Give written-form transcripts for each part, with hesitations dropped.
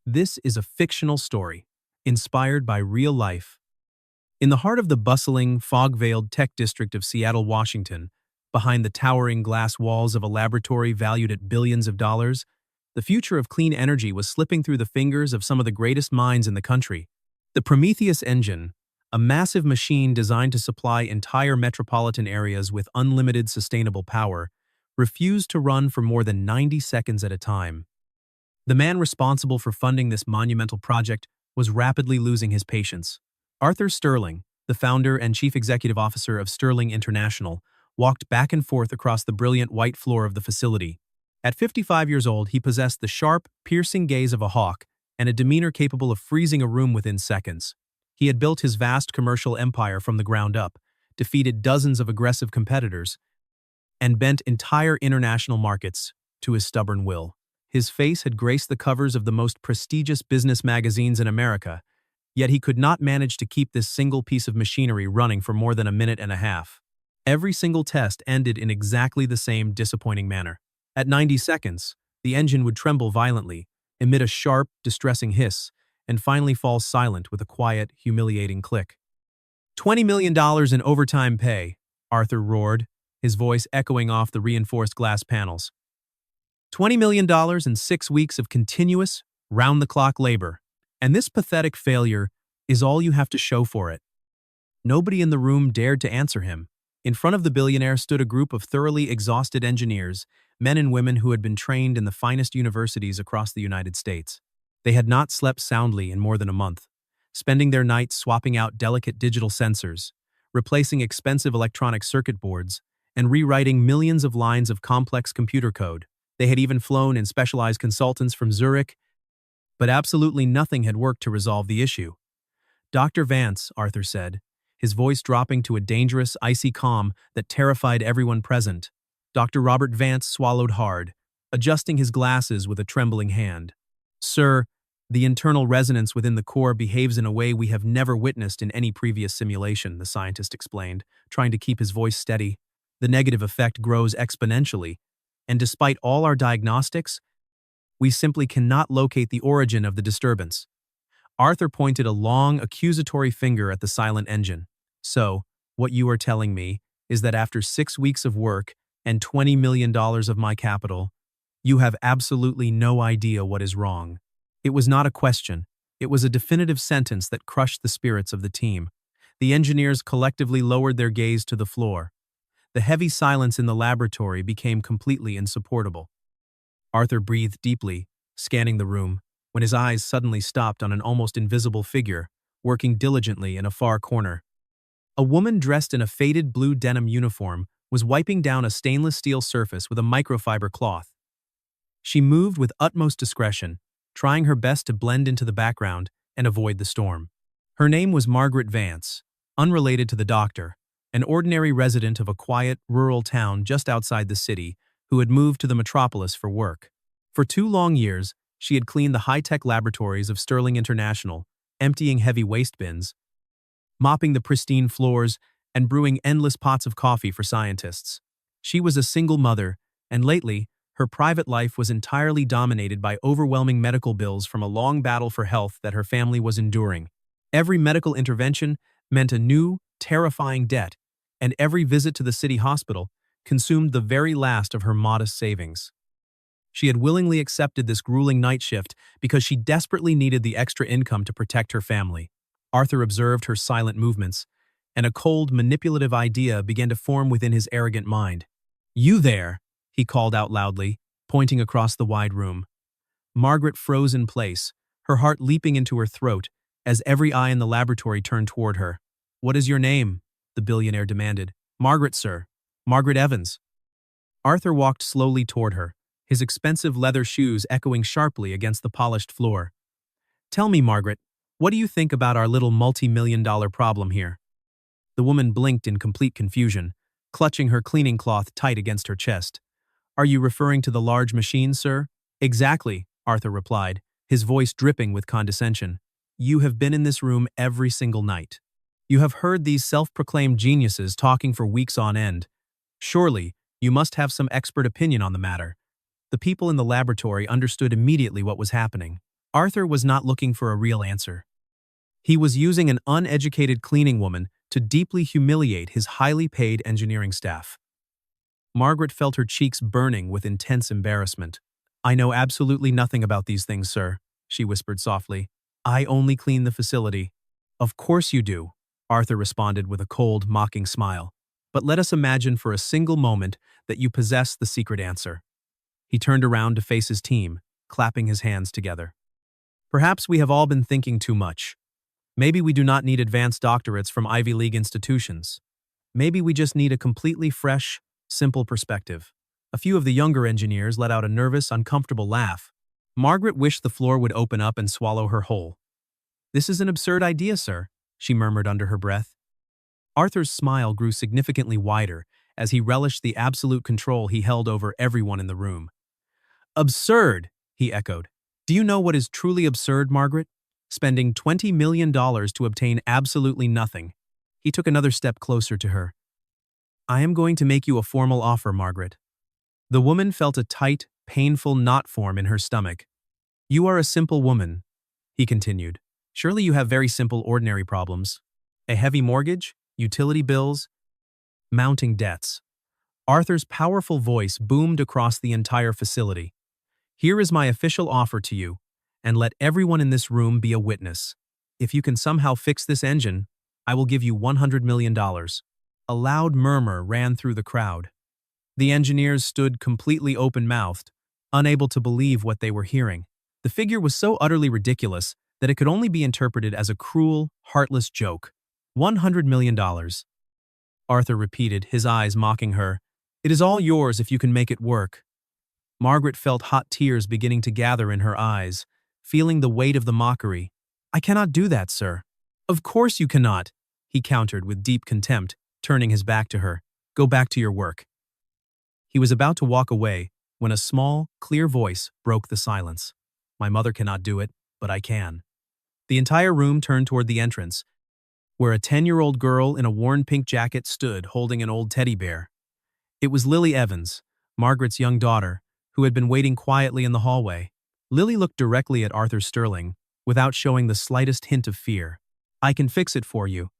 This is a fictional story, inspired by real life. In the heart of the bustling, fog-veiled tech district of Seattle, Washington, behind the towering glass walls of a laboratory valued at billions of dollars, the future of clean energy was slipping through the fingers of some of the greatest minds in the country. The Prometheus engine, a massive machine designed to supply entire metropolitan areas with unlimited sustainable power, refused to run for more than 90 seconds at a time. The man responsible for funding this monumental project was rapidly losing his patience. Arthur Sterling, the founder and chief executive officer of Sterling International, walked back and forth across the brilliant white floor of the facility. At 55 years old, he possessed the sharp, piercing gaze of a hawk and a demeanor capable of freezing a room within seconds. He had built his vast commercial empire from the ground up, defeated dozens of aggressive competitors, and bent entire international markets to his stubborn will. His face had graced the covers of the most prestigious business magazines in America, yet he could not manage to keep this single piece of machinery running for more than a minute and a half. Every single test ended in exactly the same disappointing manner. At 90 seconds, the engine would tremble violently, emit a sharp, distressing hiss, and finally fall silent with a quiet, humiliating click. $20 million in overtime pay, Arthur roared, his voice echoing off the reinforced glass panels. $20 million in 6 weeks of continuous, round-the-clock labor. And this pathetic failure is all you have to show for it. Nobody in the room dared to answer him. In front of the billionaire stood a group of thoroughly exhausted engineers, men and women who had been trained in the finest universities across the United States. They had not slept soundly in more than a month, spending their nights swapping out delicate digital sensors, replacing expensive electronic circuit boards, and rewriting millions of lines of complex computer code. They had even flown in specialized consultants from Zurich, but absolutely nothing had worked to resolve the issue. "Dr. Vance," Arthur said, his voice dropping to a dangerous, icy calm that terrified everyone present. Dr. Robert Vance swallowed hard, adjusting his glasses with a trembling hand. "Sir, the internal resonance within the core behaves in a way we have never witnessed in any previous simulation," the scientist explained, trying to keep his voice steady. "The negative effect grows exponentially, and despite all our diagnostics, we simply cannot locate the origin of the disturbance." Arthur pointed a long, accusatory finger at the silent engine. "So, what you are telling me is that after 6 weeks of work and $20 million of my capital, you have absolutely no idea what is wrong." It was not a question. It was a definitive sentence that crushed the spirits of the team. The engineers collectively lowered their gaze to the floor. The heavy silence in the laboratory became completely insupportable. Arthur breathed deeply, scanning the room, when his eyes suddenly stopped on an almost invisible figure, working diligently in a far corner. A woman dressed in a faded blue denim uniform was wiping down a stainless steel surface with a microfiber cloth. She moved with utmost discretion, trying her best to blend into the background and avoid the storm. Her name was Margaret Vance, unrelated to the doctor, an ordinary resident of a quiet, rural town just outside the city who had moved to the metropolis for work. For 2 long years, she had cleaned the high-tech laboratories of Sterling International, emptying heavy waste bins, mopping the pristine floors, and brewing endless pots of coffee for scientists. She was a single mother, and lately, her private life was entirely dominated by overwhelming medical bills from a long battle for health that her family was enduring. Every medical intervention meant a new, terrifying debt, and every visit to the city hospital consumed the very last of her modest savings. She had willingly accepted this grueling night shift because she desperately needed the extra income to protect her family. Arthur observed her silent movements, and a cold, manipulative idea began to form within his arrogant mind. "You there!" he called out loudly, pointing across the wide room. Margaret froze in place, her heart leaping into her throat as every eye in the laboratory turned toward her. "What is your name?" the billionaire demanded. "Margaret, sir. Margaret Evans." Arthur walked slowly toward her, his expensive leather shoes echoing sharply against the polished floor. "Tell me, Margaret, what do you think about our little multi-million-dollar problem here?" The woman blinked in complete confusion, clutching her cleaning cloth tight against her chest. "Are you referring to the large machine, sir?" "Exactly," Arthur replied, his voice dripping with condescension. "You have been in this room every single night. You have heard these self-proclaimed geniuses talking for weeks on end. Surely, you must have some expert opinion on the matter." The people in the laboratory understood immediately what was happening. Arthur was not looking for a real answer. He was using an uneducated cleaning woman to deeply humiliate his highly paid engineering staff. Margaret felt her cheeks burning with intense embarrassment. "I know absolutely nothing about these things, sir," she whispered softly. "I only clean the facility." "Of course you do," Arthur responded with a cold, mocking smile. "But let us imagine for a single moment that you possess the secret answer." He turned around to face his team, clapping his hands together. "Perhaps we have all been thinking too much. Maybe we do not need advanced doctorates from Ivy League institutions. Maybe we just need a completely fresh, simple perspective." A few of the younger engineers let out a nervous, uncomfortable laugh. Margaret wished the floor would open up and swallow her whole. "This is an absurd idea, sir," she murmured under her breath. Arthur's smile grew significantly wider as he relished the absolute control he held over everyone in the room. "Absurd," he echoed. "Do you know what is truly absurd, Margaret? Spending $20 million to obtain absolutely nothing." He took another step closer to her. "I am going to make you a formal offer, Margaret." The woman felt a tight, painful knot form in her stomach. "You are a simple woman," he continued. "Surely you have very simple, ordinary problems. A heavy mortgage, utility bills, mounting debts." Arthur's powerful voice boomed across the entire facility. "Here is my official offer to you, and let everyone in this room be a witness. If you can somehow fix this engine, I will give you $100 million. A loud murmur ran through the crowd. The engineers stood completely open-mouthed, unable to believe what they were hearing. The figure was so utterly ridiculous that it could only be interpreted as a cruel, heartless joke. $100 million. Arthur repeated, his eyes mocking her. "It is all yours if you can make it work." Margaret felt hot tears beginning to gather in her eyes, feeling the weight of the mockery. "I cannot do that, sir." "Of course you cannot," he countered with deep contempt, turning his back to her. "Go back to your work." He was about to walk away when a small, clear voice broke the silence. "My mother cannot do it, but I can." The entire room turned toward the entrance, where a 10-year-old girl in a worn pink jacket stood holding an old teddy bear. It was Lily Evans, Margaret's young daughter, who had been waiting quietly in the hallway. Lily looked directly at Arthur Sterling, without showing the slightest hint of fear. "I can fix it for you."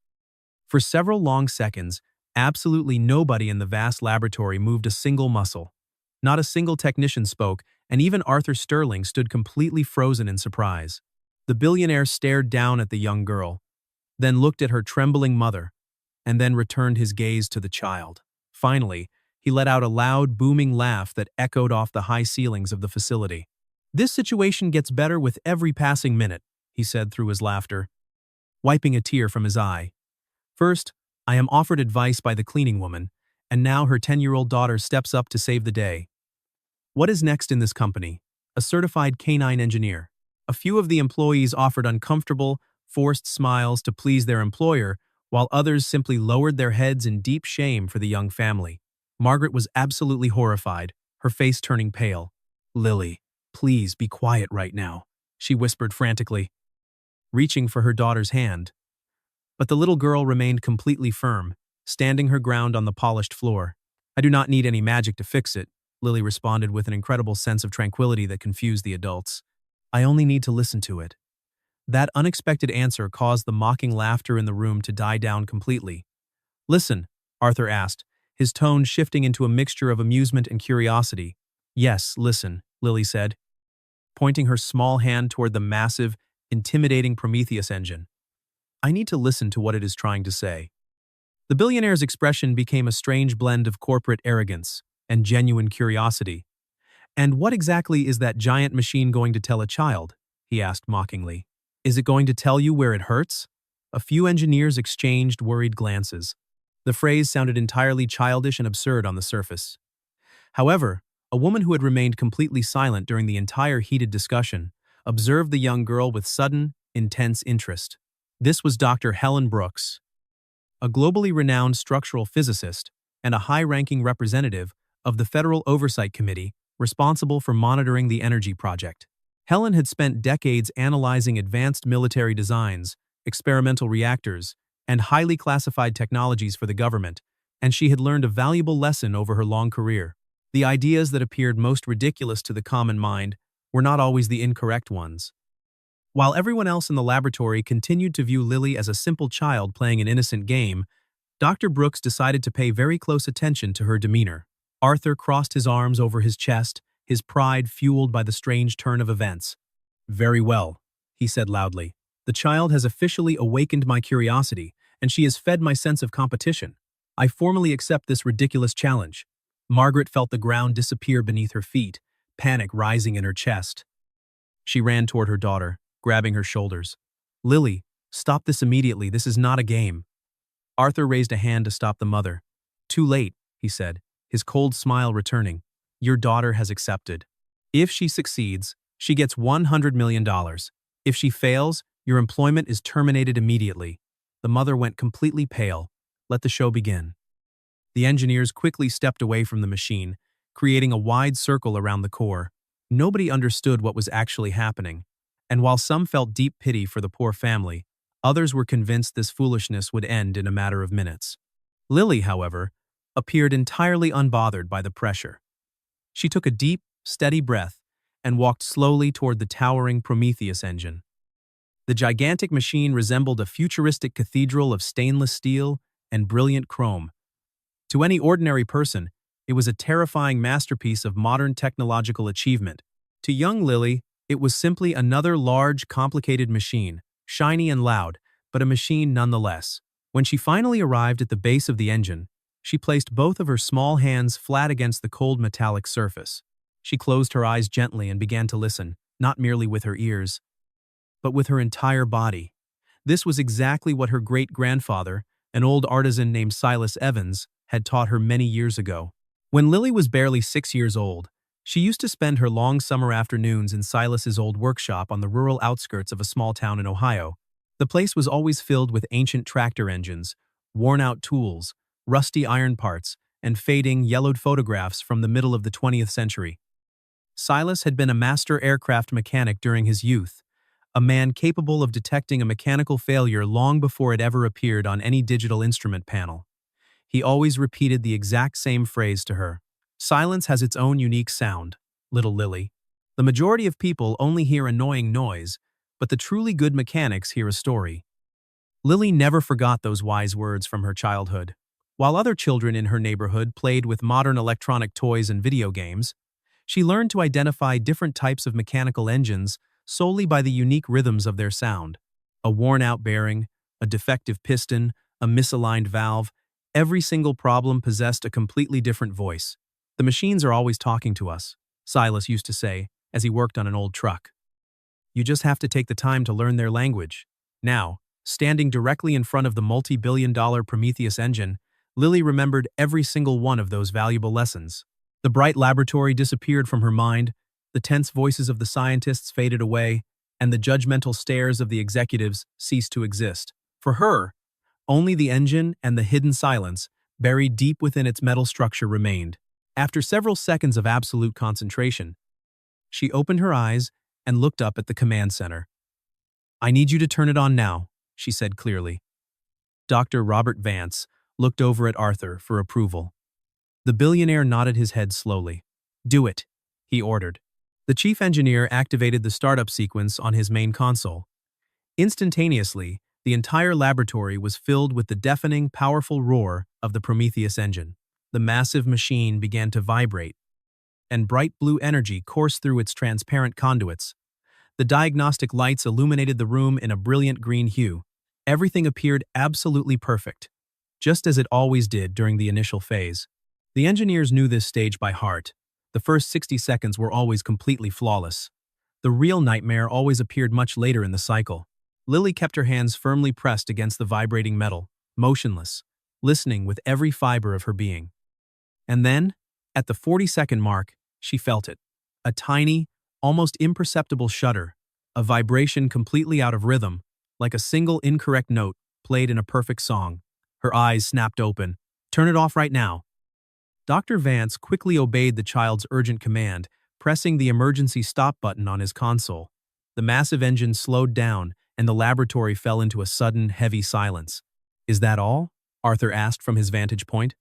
For several long seconds, absolutely nobody in the vast laboratory moved a single muscle. Not a single technician spoke, and even Arthur Sterling stood completely frozen in surprise. The billionaire stared down at the young girl, then looked at her trembling mother, and then returned his gaze to the child. Finally, he let out a loud, booming laugh that echoed off the high ceilings of the facility. "This situation gets better with every passing minute," he said through his laughter, wiping a tear from his eye. "First, I am offered advice by the cleaning woman, and now her 10-year-old daughter steps up to save the day. What is next in this company? A certified canine engineer." A few of the employees offered uncomfortable, forced smiles to please their employer, while others simply lowered their heads in deep shame for the young family. Margaret was absolutely horrified, her face turning pale. "Lily, please be quiet right now," she whispered frantically, reaching for her daughter's hand. But the little girl remained completely firm, standing her ground on the polished floor. "I do not need any magic to fix it," Lily responded with an incredible sense of tranquility that confused the adults. "I only need to listen to it." That unexpected answer caused the mocking laughter in the room to die down completely. "Listen," Arthur asked, his tone shifting into a mixture of amusement and curiosity. "Yes, listen," Lily said, pointing her small hand toward the massive, intimidating Prometheus engine. "I need to listen to what it is trying to say." The billionaire's expression became a strange blend of corporate arrogance and genuine curiosity. "And what exactly is that giant machine going to tell a child?" he asked mockingly. "Is it going to tell you where it hurts?" A few engineers exchanged worried glances. The phrase sounded entirely childish and absurd on the surface. However, a woman who had remained completely silent during the entire heated discussion observed the young girl with sudden, intense interest. This was Dr. Helen Brooks, a globally renowned structural physicist and a high-ranking representative of the Federal Oversight Committee responsible for monitoring the energy project. Helen had spent decades analyzing advanced military designs, experimental reactors, and highly classified technologies for the government, and she had learned a valuable lesson over her long career. The ideas that appeared most ridiculous to the common mind were not always the incorrect ones. While everyone else in the laboratory continued to view Lily as a simple child playing an innocent game, Dr. Brooks decided to pay very close attention to her demeanor. Arthur crossed his arms over his chest, his pride fueled by the strange turn of events. "Very well," he said loudly. "The child has officially awakened my curiosity, and she has fed my sense of competition. I formally accept this ridiculous challenge." Margaret felt the ground disappear beneath her feet, panic rising in her chest. She ran toward her daughter, grabbing her shoulders. "Lily, stop this immediately. This is not a game." Arthur raised a hand to stop the mother. "Too late," he said, his cold smile returning. "Your daughter has accepted. If she succeeds, she gets $100 million. If she fails, your employment is terminated immediately." The mother went completely pale. "Let the show begin." The engineers quickly stepped away from the machine, creating a wide circle around the core. Nobody understood what was actually happening, and while some felt deep pity for the poor family, others were convinced this foolishness would end in a matter of minutes. Lily, however, appeared entirely unbothered by the pressure. She took a deep, steady breath and walked slowly toward the towering Prometheus engine. The gigantic machine resembled a futuristic cathedral of stainless steel and brilliant chrome. To any ordinary person, it was a terrifying masterpiece of modern technological achievement. To young Lily, it was simply another large, complicated machine, shiny and loud, but a machine nonetheless. When she finally arrived at the base of the engine, she placed both of her small hands flat against the cold metallic surface. She closed her eyes gently and began to listen, not merely with her ears, but with her entire body. This was exactly what her great-grandfather, an old artisan named Silas Evans, had taught her many years ago. When Lily was barely 6 years old, she used to spend her long summer afternoons in Silas's old workshop on the rural outskirts of a small town in Ohio. The place was always filled with ancient tractor engines, worn-out tools, rusty iron parts, and fading, yellowed photographs from the middle of the 20th century. Silas had been a master aircraft mechanic during his youth, a man capable of detecting a mechanical failure long before it ever appeared on any digital instrument panel. He always repeated the exact same phrase to her. "Silence has its own unique sound, little Lily. The majority of people only hear annoying noise, but the truly good mechanics hear a story." Lily never forgot those wise words from her childhood. While other children in her neighborhood played with modern electronic toys and video games, she learned to identify different types of mechanical engines solely by the unique rhythms of their sound. A worn-out bearing, a defective piston, a misaligned valve, every single problem possessed a completely different voice. "The machines are always talking to us," Silas used to say as he worked on an old truck. "You just have to take the time to learn their language." Now, standing directly in front of the multi-billion-dollar Prometheus engine, Lily remembered every single one of those valuable lessons. The bright laboratory disappeared from her mind, the tense voices of the scientists faded away, and the judgmental stares of the executives ceased to exist. For her, only the engine and the hidden silence, buried deep within its metal structure, remained. After several seconds of absolute concentration, she opened her eyes and looked up at the command center. "I need you to turn it on now," she said clearly. Dr. Robert Vance looked over at Arthur for approval. The billionaire nodded his head slowly. "Do it," he ordered. The chief engineer activated the startup sequence on his main console. Instantaneously, the entire laboratory was filled with the deafening, powerful roar of the Prometheus engine. The massive machine began to vibrate, and bright blue energy coursed through its transparent conduits. The diagnostic lights illuminated the room in a brilliant green hue. Everything appeared absolutely perfect, just as it always did during the initial phase. The engineers knew this stage by heart. The first 60 seconds were always completely flawless. The real nightmare always appeared much later in the cycle. Lily kept her hands firmly pressed against the vibrating metal, motionless, listening with every fiber of her being. And then, at the 40-second mark, she felt it. A tiny, almost imperceptible shudder, a vibration completely out of rhythm, like a single incorrect note played in a perfect song. Her eyes snapped open. "Turn it off right now." Dr. Vance quickly obeyed the child's urgent command, pressing the emergency stop button on his console. The massive engine slowed down, and the laboratory fell into a sudden, heavy silence. "Is that all?" Arthur asked from his vantage point.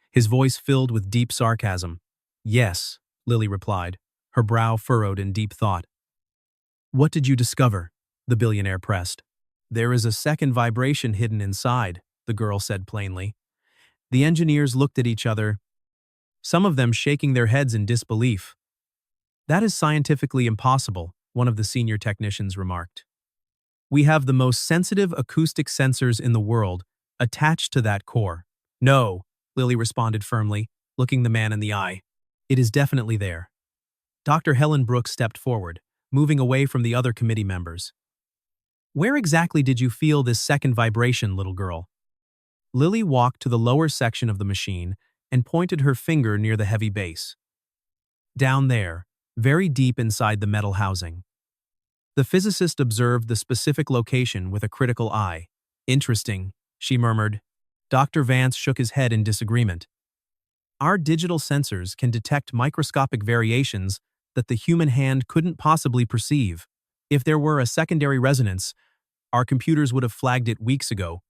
His voice filled with deep sarcasm. "Yes," Lily replied, her brow furrowed in deep thought. "What did you discover?" The billionaire pressed. There is a second vibration hidden inside, the girl said plainly. The engineers looked at each other, some of them shaking their heads in disbelief. That is scientifically impossible, one of the senior technicians remarked. We have the most sensitive acoustic sensors in the world attached to that core. No, Lily responded firmly, looking the man in the eye. It is definitely there. Dr. Helen Brooks stepped forward, moving away from the other committee members. Where exactly did you feel this second vibration, little girl? Lily walked to the lower section of the machine and pointed her finger near the heavy base. Down there, very deep inside the metal housing. The physicist observed the specific location with a critical eye. Interesting, she murmured. Dr. Vance shook his head in disagreement. Our digital sensors can detect microscopic variations that the human hand couldn't possibly perceive. If there were a secondary resonance, our computers would have flagged it weeks ago.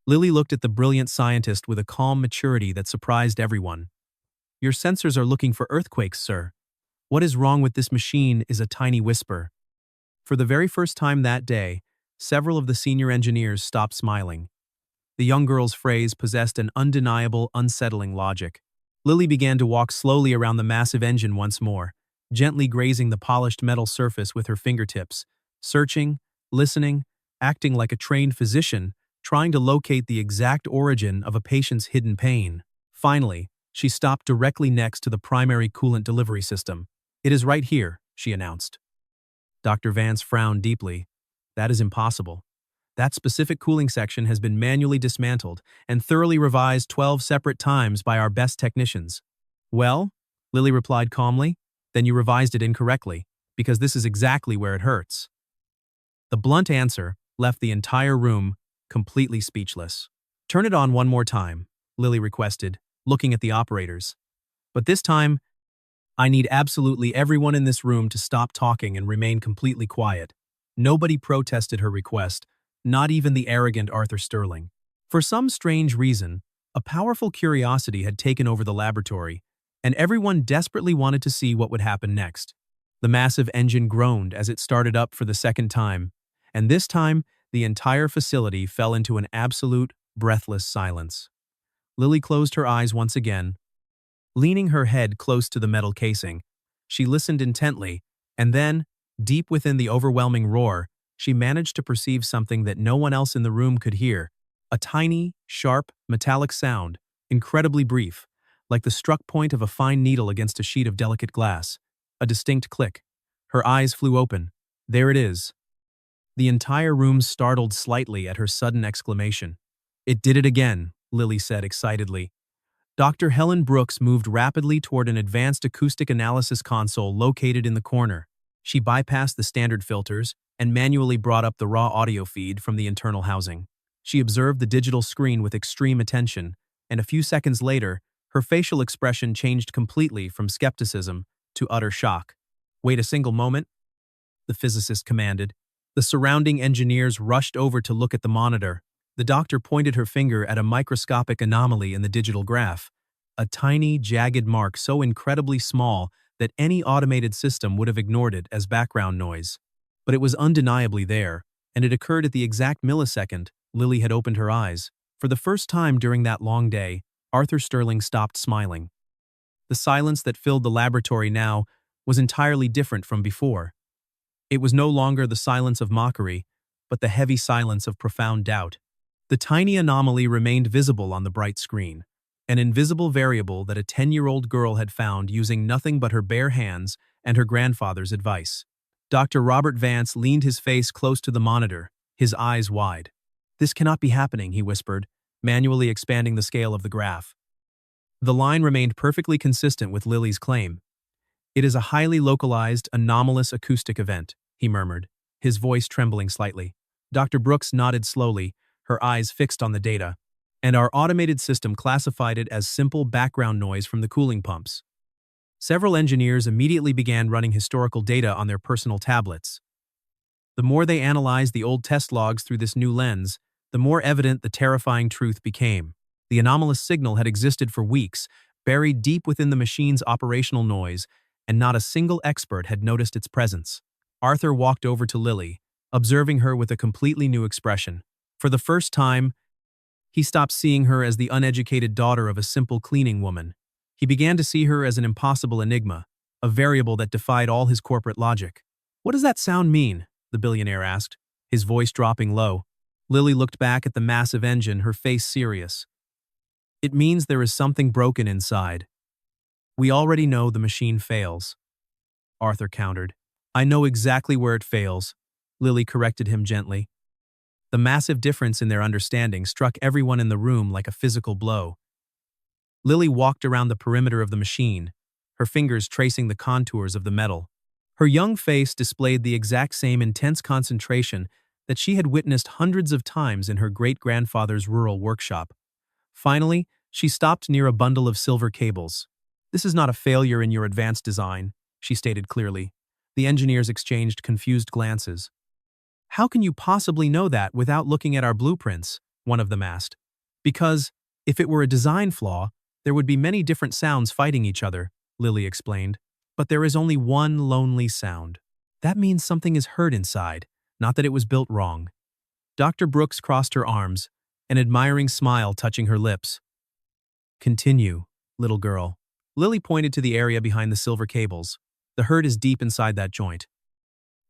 Lily looked at the brilliant scientist with a calm maturity that surprised everyone. Your sensors are looking for earthquakes, sir. What is wrong with this machine is a tiny whisper. For the very first time that day, several of the senior engineers stopped smiling. The young girl's phrase possessed an undeniable, unsettling logic. Lily began to walk slowly around the massive engine once more, gently grazing the polished metal surface with her fingertips, searching, listening, acting like a trained physician, trying to locate the exact origin of a patient's hidden pain. Finally, she stopped directly next to the primary coolant delivery system. It is right here, she announced. Dr. Vance frowned deeply. That is impossible. That specific cooling section has been manually dismantled and thoroughly revised 12 separate times by our best technicians. Well, Lily replied calmly, then you revised it incorrectly, because this is exactly where it hurts. The blunt answer left the entire room completely speechless. Turn it on one more time, Lily requested, looking at the operators. But this time, I need absolutely everyone in this room to stop talking and remain completely quiet. Nobody protested her request, not even the arrogant Arthur Sterling. For some strange reason, a powerful curiosity had taken over the laboratory, and everyone desperately wanted to see what would happen next. The massive engine groaned as it started up for the second time, and this time, the entire facility fell into an absolute, breathless silence. Lily closed her eyes once again. Leaning her head close to the metal casing, she listened intently, and then, deep within the overwhelming roar, she managed to perceive something that no one else in the room could hear. A tiny, sharp, metallic sound, incredibly brief, like the struck point of a fine needle against a sheet of delicate glass. A distinct click. Her eyes flew open. There it is. The entire room startled slightly at her sudden exclamation. It did it again, Lily said excitedly. Dr. Helen Brooks moved rapidly toward an advanced acoustic analysis console located in the corner. She bypassed the standard filters and manually brought up the raw audio feed from the internal housing. She observed the digital screen with extreme attention, and a few seconds later, her facial expression changed completely from skepticism to utter shock. Wait a single moment, the physicist commanded. The surrounding engineers rushed over to look at the monitor. The doctor pointed her finger at a microscopic anomaly in the digital graph, a tiny, jagged mark so incredibly small that any automated system would have ignored it as background noise. But it was undeniably there, and it occurred at the exact millisecond Lily had opened her eyes. For the first time during that long day, Arthur Sterling stopped smiling. The silence that filled the laboratory now was entirely different from before. It was no longer the silence of mockery, but the heavy silence of profound doubt. The tiny anomaly remained visible on the bright screen, an invisible variable that a 10-year-old girl had found using nothing but her bare hands and her grandfather's advice. Dr. Robert Vance leaned his face close to the monitor, his eyes wide. This cannot be happening, he whispered, manually expanding the scale of the graph. The line remained perfectly consistent with Lily's claim. It is a highly localized, anomalous acoustic event, he murmured, his voice trembling slightly. Dr. Brooks nodded slowly, her eyes fixed on the data, and our automated system classified it as simple background noise from the cooling pumps. Several engineers immediately began running historical data on their personal tablets. The more they analyzed the old test logs through this new lens, the more evident the terrifying truth became. The anomalous signal had existed for weeks, buried deep within the machine's operational noise, and not a single expert had noticed its presence. Arthur walked over to Lily, observing her with a completely new expression. For the first time, he stopped seeing her as the uneducated daughter of a simple cleaning woman. He began to see her as an impossible enigma, a variable that defied all his corporate logic. "What does that sound mean?" the billionaire asked, his voice dropping low. Lily looked back at the massive engine, her face serious. "It means there is something broken inside." "We already know the machine fails," Arthur countered. "I know exactly where it fails," Lily corrected him gently. The massive difference in their understanding struck everyone in the room like a physical blow. Lily walked around the perimeter of the machine, her fingers tracing the contours of the metal. Her young face displayed the exact same intense concentration that she had witnessed hundreds of times in her great-grandfather's rural workshop. Finally, she stopped near a bundle of silver cables. "This is not a failure in your advanced design," she stated clearly. The engineers exchanged confused glances. "How can you possibly know that without looking at our blueprints?" one of them asked. "Because, if it were a design flaw, there would be many different sounds fighting each other," Lily explained. "But there is only one lonely sound. That means something is hurt inside, not that it was built wrong." Dr. Brooks crossed her arms, an admiring smile touching her lips. "Continue, little girl." Lily pointed to the area behind the silver cables. "The hurt is deep inside that joint."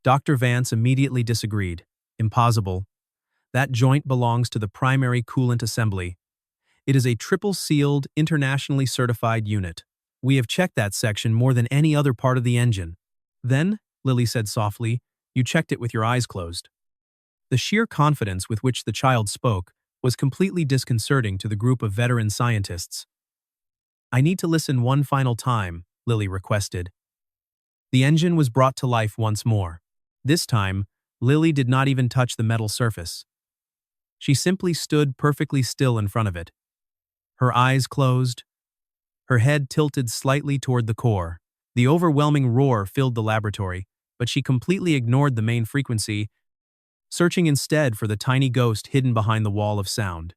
Dr. Vance immediately disagreed. "Impossible. That joint belongs to the primary coolant assembly. It is a triple-sealed, internationally certified unit. We have checked that section more than any other part of the engine." "Then," Lily said softly, "you checked it with your eyes closed." The sheer confidence with which the child spoke was completely disconcerting to the group of veteran scientists. "I need to listen one final time," Lily requested. The engine was brought to life once more. This time, Lily did not even touch the metal surface. She simply stood perfectly still in front of it. Her eyes closed, her head tilted slightly toward the core. The overwhelming roar filled the laboratory, but she completely ignored the main frequency, searching instead for the tiny ghost hidden behind the wall of sound.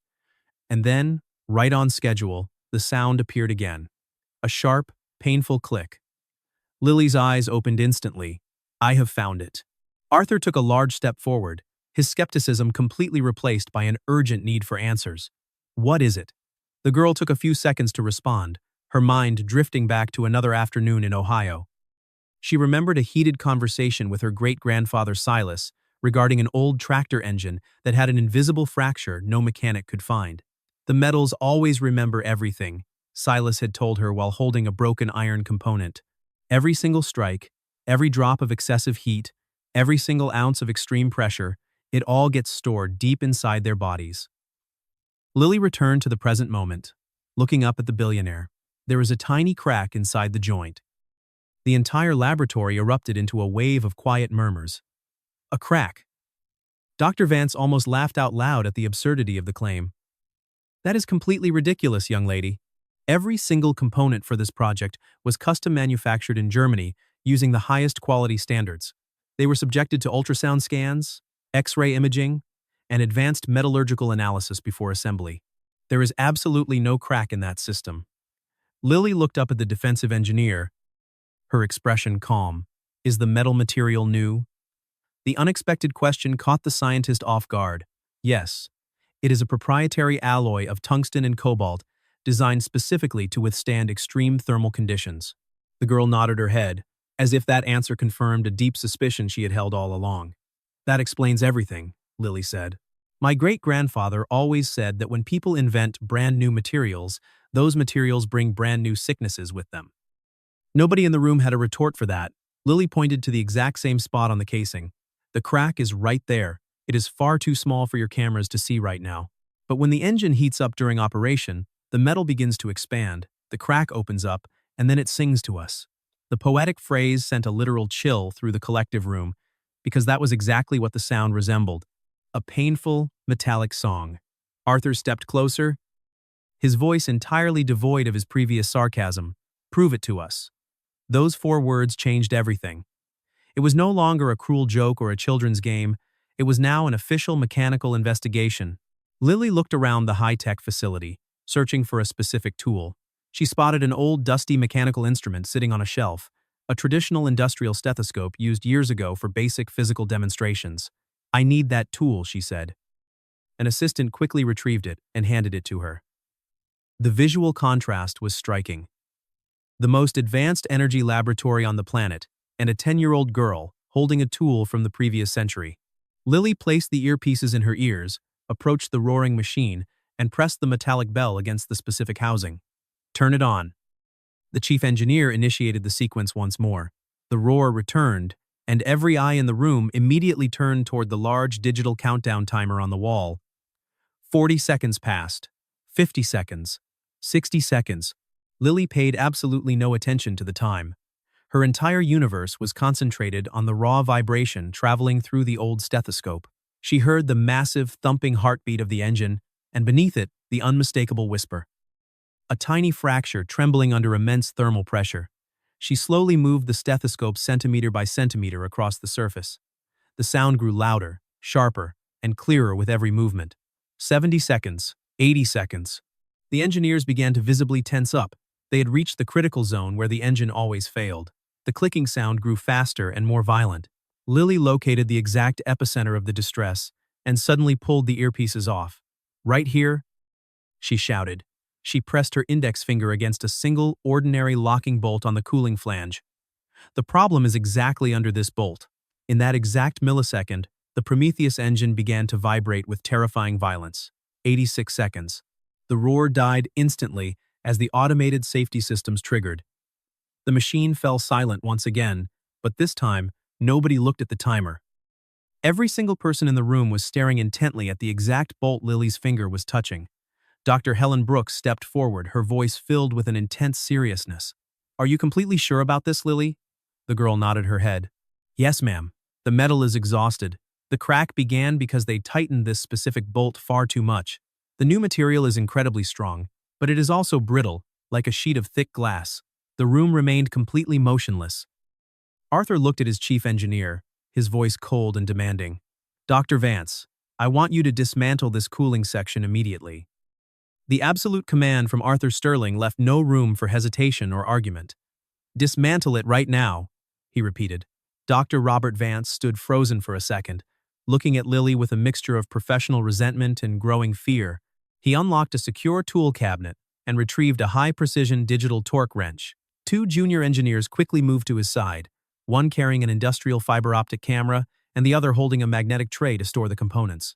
And then, right on schedule, the sound appeared again. A sharp, painful click. Lily's eyes opened instantly. "I have found it." Arthur took a large step forward, his skepticism completely replaced by an urgent need for answers. "What is it?" The girl took a few seconds to respond, her mind drifting back to another afternoon in Ohio. She remembered a heated conversation with her great-grandfather Silas regarding an old tractor engine that had an invisible fracture no mechanic could find. "The metals always remember everything," Silas had told her while holding a broken iron component. "Every single strike, every drop of excessive heat, every single ounce of extreme pressure, it all gets stored deep inside their bodies." Lily returned to the present moment, looking up at the billionaire. There was a tiny crack inside the joint. The entire laboratory erupted into a wave of quiet murmurs. "A crack." Dr. Vance almost laughed out loud at the absurdity of the claim. "That is completely ridiculous, young lady. Every single component for this project was custom manufactured in Germany using the highest quality standards. They were subjected to ultrasound scans, X-ray imaging, and advanced metallurgical analysis before assembly. There is absolutely no crack in that system." Lily looked up at the defensive engineer, her expression calm. "Is the metal material new?" The unexpected question caught the scientist off guard. "Yes. It is a proprietary alloy of tungsten and cobalt, designed specifically to withstand extreme thermal conditions." The girl nodded her head, as if that answer confirmed a deep suspicion she had held all along. "That explains everything," Lily said. "My great-grandfather always said that when people invent brand-new materials, those materials bring brand-new sicknesses with them." Nobody in the room had a retort for that. Lily pointed to the exact same spot on the casing. "The crack is right there. It is far too small for your cameras to see right now. But when the engine heats up during operation, the metal begins to expand, the crack opens up, and then it sings to us." The poetic phrase sent a literal chill through the collective room, because that was exactly what the sound resembled. A painful, metallic song. Arthur stepped closer, his voice entirely devoid of his previous sarcasm. "Prove it to us." Those 4 words changed everything. It was no longer a cruel joke or a children's game. It was now an official mechanical investigation. Lily looked around the high-tech facility, searching for a specific tool. She spotted an old, dusty mechanical instrument sitting on a shelf, a traditional industrial stethoscope used years ago for basic physical demonstrations. "I need that tool," she said. An assistant quickly retrieved it and handed it to her. The visual contrast was striking. The most advanced energy laboratory on the planet, and a 10-year-old girl holding a tool from the previous century. Lily placed the earpieces in her ears, approached the roaring machine, and pressed the metallic bell against the specific housing. "Turn it on." The chief engineer initiated the sequence once more. The roar returned, and every eye in the room immediately turned toward the large digital countdown timer on the wall. 40 seconds passed. 50 seconds. 60 seconds. Lily paid absolutely no attention to the time. Her entire universe was concentrated on the raw vibration traveling through the old stethoscope. She heard the massive, thumping heartbeat of the engine, and beneath it, the unmistakable whisper. A tiny fracture trembling under immense thermal pressure. She slowly moved the stethoscope centimeter by centimeter across the surface. The sound grew louder, sharper, and clearer with every movement. 70 seconds. 80 seconds. The engineers began to visibly tense up. They had reached the critical zone where the engine always failed. The clicking sound grew faster and more violent. Lily located the exact epicenter of the distress and suddenly pulled the earpieces off. "Right here," she shouted. She pressed her index finger against a single, ordinary locking bolt on the cooling flange. "The problem is exactly under this bolt." In that exact millisecond, the Prometheus engine began to vibrate with terrifying violence. 86 seconds. The roar died instantly as the automated safety systems triggered. The machine fell silent once again, but this time, nobody looked at the timer. Every single person in the room was staring intently at the exact bolt Lily's finger was touching. Dr. Helen Brooks stepped forward, her voice filled with an intense seriousness. "Are you completely sure about this, Lily?" The girl nodded her head. "Yes, ma'am. The metal is exhausted. The crack began because they tightened this specific bolt far too much. The new material is incredibly strong, but it is also brittle, like a sheet of thick glass." The room remained completely motionless. Arthur looked at his chief engineer, his voice cold and demanding. "Dr. Vance, I want you to dismantle this cooling section immediately." The absolute command from Arthur Sterling left no room for hesitation or argument. "Dismantle it right now," he repeated. Dr. Robert Vance stood frozen for a second, looking at Lily with a mixture of professional resentment and growing fear. He unlocked a secure tool cabinet and retrieved a high-precision digital torque wrench. Two junior engineers quickly moved to his side, one carrying an industrial fiber optic camera and the other holding a magnetic tray to store the components.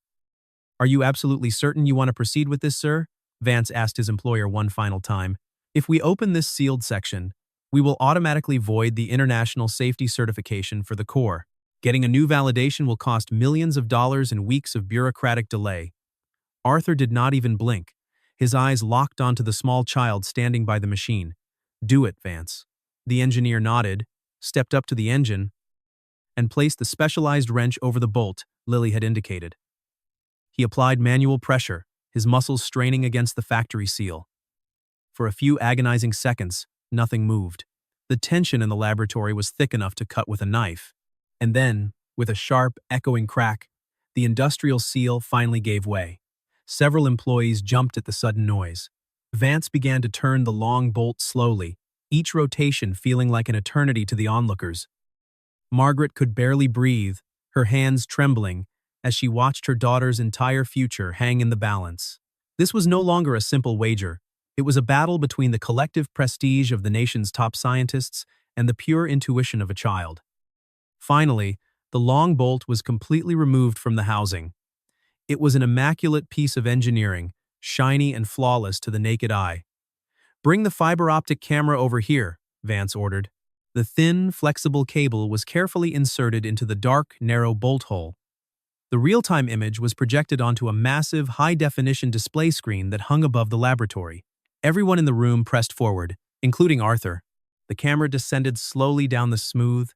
"Are you absolutely certain you want to proceed with this, sir?" Vance asked his employer one final time. "If we open this sealed section, we will automatically void the international safety certification for the core. Getting a new validation will cost millions of dollars and weeks of bureaucratic delay." Arthur did not even blink. His eyes locked onto the small child standing by the machine. "Do it, Vance." The engineer nodded, stepped up to the engine, and placed the specialized wrench over the bolt Lily had indicated. He applied manual pressure, his muscles straining against the factory seal. For a few agonizing seconds, nothing moved. The tension in the laboratory was thick enough to cut with a knife. And then, with a sharp, echoing crack, the industrial seal finally gave way. Several employees jumped at the sudden noise. Vance began to turn the long bolt slowly, each rotation feeling like an eternity to the onlookers. Margaret could barely breathe, her hands trembling, as she watched her daughter's entire future hang in the balance. This was no longer a simple wager. It was a battle between the collective prestige of the nation's top scientists and the pure intuition of a child. Finally, the long bolt was completely removed from the housing. It was an immaculate piece of engineering, shiny and flawless to the naked eye. "Bring the fiber optic camera over here," Vance ordered. The thin, flexible cable was carefully inserted into the dark, narrow bolt hole. The real-time image was projected onto a massive, high-definition display screen that hung above the laboratory. Everyone in the room pressed forward, including Arthur. The camera descended slowly down the smooth,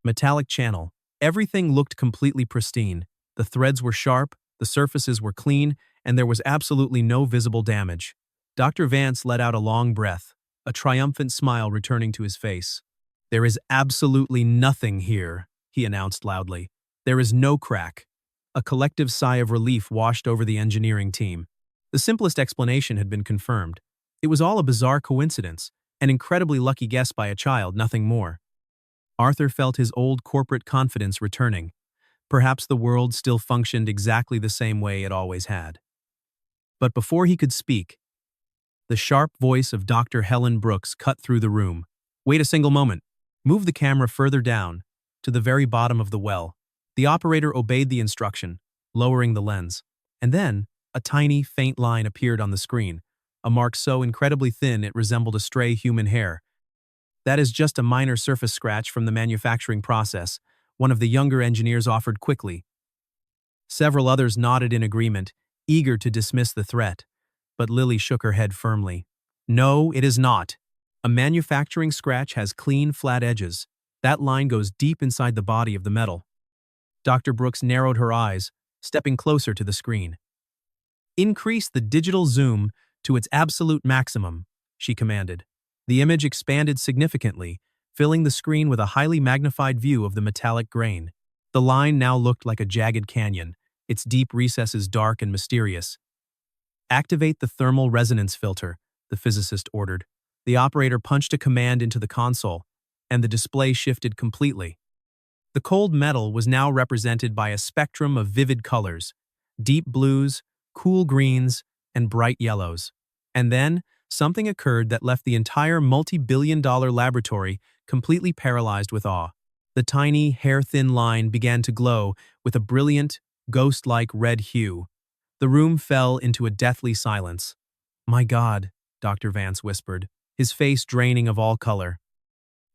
metallic channel. Everything looked completely pristine. The threads were sharp, the surfaces were clean, and there was absolutely no visible damage. Dr. Vance let out a long breath, a triumphant smile returning to his face. "There is absolutely nothing here," he announced loudly. "There is no crack." A collective sigh of relief washed over the engineering team. The simplest explanation had been confirmed. It was all a bizarre coincidence, an incredibly lucky guess by a child, nothing more. Arthur felt his old corporate confidence returning. Perhaps the world still functioned exactly the same way it always had. But before he could speak, the sharp voice of Dr. Helen Brooks cut through the room. Wait a single moment. Move the camera further down, to the very bottom of the well. The operator obeyed the instruction, lowering the lens. And then, a tiny, faint line appeared on the screen, a mark so incredibly thin it resembled a stray human hair. That is just a minor surface scratch from the manufacturing process, one of the younger engineers offered quickly. Several others nodded in agreement, eager to dismiss the threat. But Lily shook her head firmly. No, it is not. A manufacturing scratch has clean, flat edges. That line goes deep inside the body of the metal. Dr. Brooks narrowed her eyes, stepping closer to the screen. Increase the digital zoom to its absolute maximum, she commanded. The image expanded significantly, filling the screen with a highly magnified view of the metallic grain. The line now looked like a jagged canyon, its deep recesses dark and mysterious. Activate the thermal resonance filter, the physicist ordered. The operator punched a command into the console, and the display shifted completely. The cold metal was now represented by a spectrum of vivid colors, deep blues, cool greens, and bright yellows. And then, something occurred that left the entire multi-billion-dollar laboratory completely paralyzed with awe. The tiny, hair-thin line began to glow with a brilliant, ghost-like red hue. The room fell into a deathly silence. My God, Dr. Vance whispered, his face draining of all color.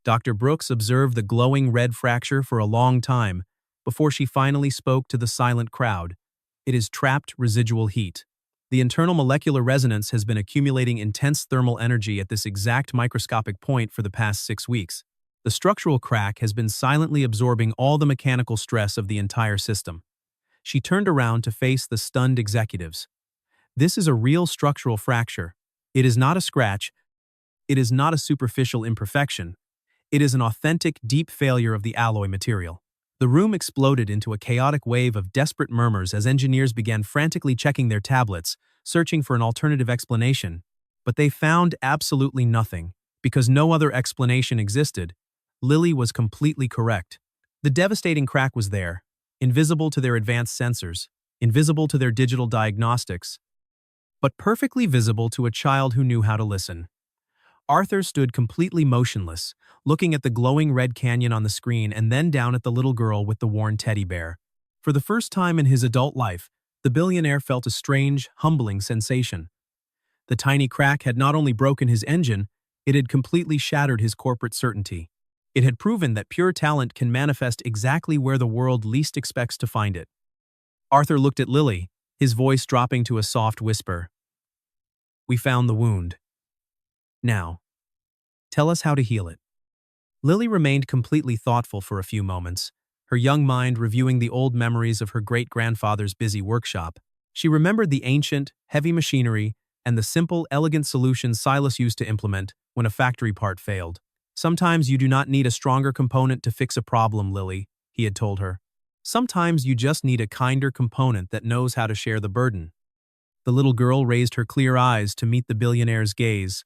Dr. Brooks observed the glowing red fracture for a long time before she finally spoke to the silent crowd. It is trapped residual heat. The internal molecular resonance has been accumulating intense thermal energy at this exact microscopic point for the past 6 weeks. The structural crack has been silently absorbing all the mechanical stress of the entire system. She turned around to face the stunned executives. This is a real structural fracture. It is not a scratch. It is not a superficial imperfection. It is an authentic, deep failure of the alloy material. The room exploded into a chaotic wave of desperate murmurs as engineers began frantically checking their tablets, searching for an alternative explanation. But they found absolutely nothing, because no other explanation existed. Lily was completely correct. The devastating crack was there, invisible to their advanced sensors, invisible to their digital diagnostics, but perfectly visible to a child who knew how to listen. Arthur stood completely motionless, looking at the glowing red canyon on the screen and then down at the little girl with the worn teddy bear. For the first time in his adult life, the billionaire felt a strange, humbling sensation. The tiny crack had not only broken his engine, it had completely shattered his corporate certainty. It had proven that pure talent can manifest exactly where the world least expects to find it. Arthur looked at Lily, his voice dropping to a soft whisper. We found the wound. Now, tell us how to heal it. Lily remained completely thoughtful for a few moments, her young mind reviewing the old memories of her great-grandfather's busy workshop. She remembered the ancient, heavy machinery and the simple, elegant solutions Silas used to implement when a factory part failed. Sometimes you do not need a stronger component to fix a problem, Lily, he had told her. Sometimes you just need a kinder component that knows how to share the burden. The little girl raised her clear eyes to meet the billionaire's gaze.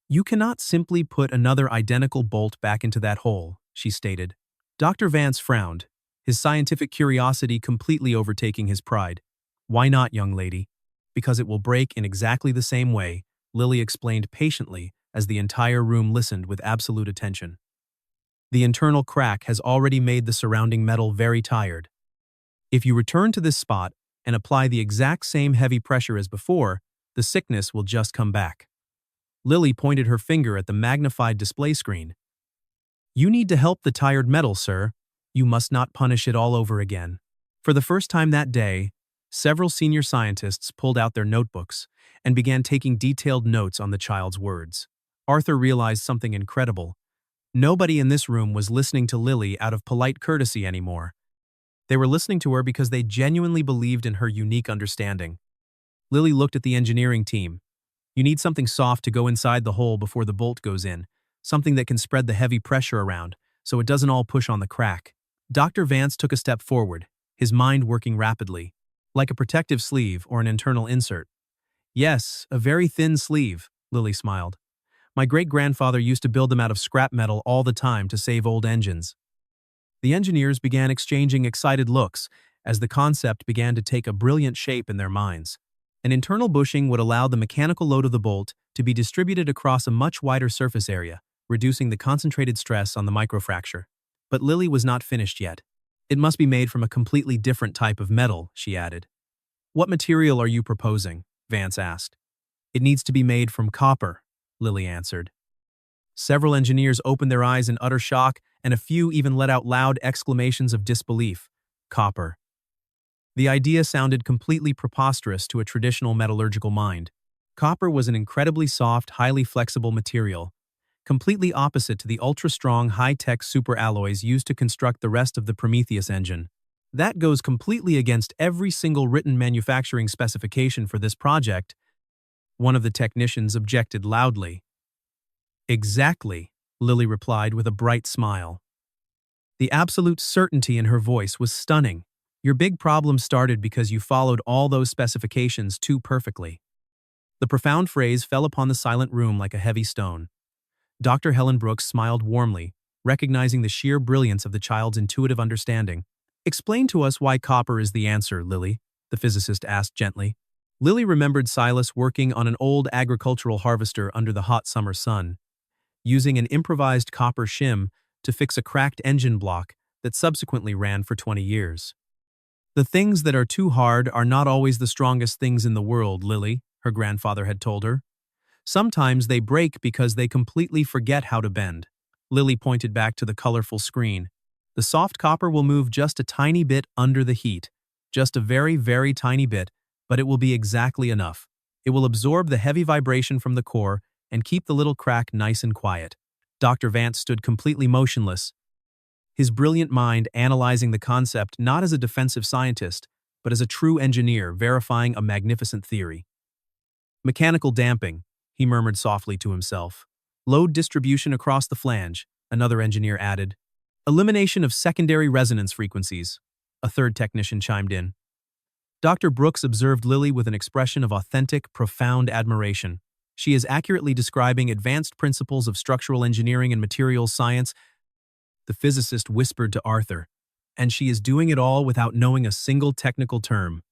You cannot simply put another identical bolt back into that hole, she stated. Dr. Vance frowned, his scientific curiosity completely overtaking his pride. Why not, young lady? Because it will break in exactly the same way, Lily explained patiently as the entire room listened with absolute attention. The internal crack has already made the surrounding metal very tired. If you return to this spot and apply the exact same heavy pressure as before, the sickness will just come back. Lily pointed her finger at the magnified display screen. You need to help the tired metal, sir. You must not punish it all over again. For the first time that day, several senior scientists pulled out their notebooks and began taking detailed notes on the child's words. Arthur realized something incredible. Nobody in this room was listening to Lily out of polite courtesy anymore. They were listening to her because they genuinely believed in her unique understanding. Lily looked at the engineering team. You need something soft to go inside the hole before the bolt goes in, something that can spread the heavy pressure around so it doesn't all push on the crack. Dr. Vance took a step forward, his mind working rapidly, like a protective sleeve or an internal insert. Yes, a very thin sleeve, Lily smiled. My great-grandfather used to build them out of scrap metal all the time to save old engines. The engineers began exchanging excited looks as the concept began to take a brilliant shape in their minds. An internal bushing would allow the mechanical load of the bolt to be distributed across a much wider surface area, reducing the concentrated stress on the microfracture. But Lily was not finished yet. It must be made from a completely different type of metal, she added. What material are you proposing? Vance asked. It needs to be made from copper, Lily answered. Several engineers opened their eyes in utter shock, and a few even let out loud exclamations of disbelief. Copper. The idea sounded completely preposterous to a traditional metallurgical mind. Copper was an incredibly soft, highly flexible material, completely opposite to the ultra-strong, high-tech superalloys used to construct the rest of the Prometheus engine. That goes completely against every single written manufacturing specification for this project, one of the technicians objected loudly. Exactly, Lily replied with a bright smile. The absolute certainty in her voice was stunning. Your big problem started because you followed all those specifications too perfectly. The profound phrase fell upon the silent room like a heavy stone. Dr. Helen Brooks smiled warmly, recognizing the sheer brilliance of the child's intuitive understanding. Explain to us why copper is the answer, Lily, the physicist asked gently. Lily remembered Silas working on an old agricultural harvester under the hot summer sun, using an improvised copper shim to fix a cracked engine block that subsequently ran for 20 years. The things that are too hard are not always the strongest things in the world, Lily, her grandfather had told her. Sometimes they break because they completely forget how to bend. Lily pointed back to the colorful screen. The soft copper will move just a tiny bit under the heat. Just a very, very tiny bit, but it will be exactly enough. It will absorb the heavy vibration from the core and keep the little crack nice and quiet. Dr. Vance stood completely motionless, his brilliant mind analyzing the concept not as a defensive scientist, but as a true engineer verifying a magnificent theory. Mechanical damping, he murmured softly to himself. Load distribution across the flange, another engineer added. Elimination of secondary resonance frequencies, a third technician chimed in. Dr. Brooks observed Lily with an expression of authentic, profound admiration. She is accurately describing advanced principles of structural engineering and materials science, the physicist whispered to Arthur, and she is doing it all without knowing a single technical term.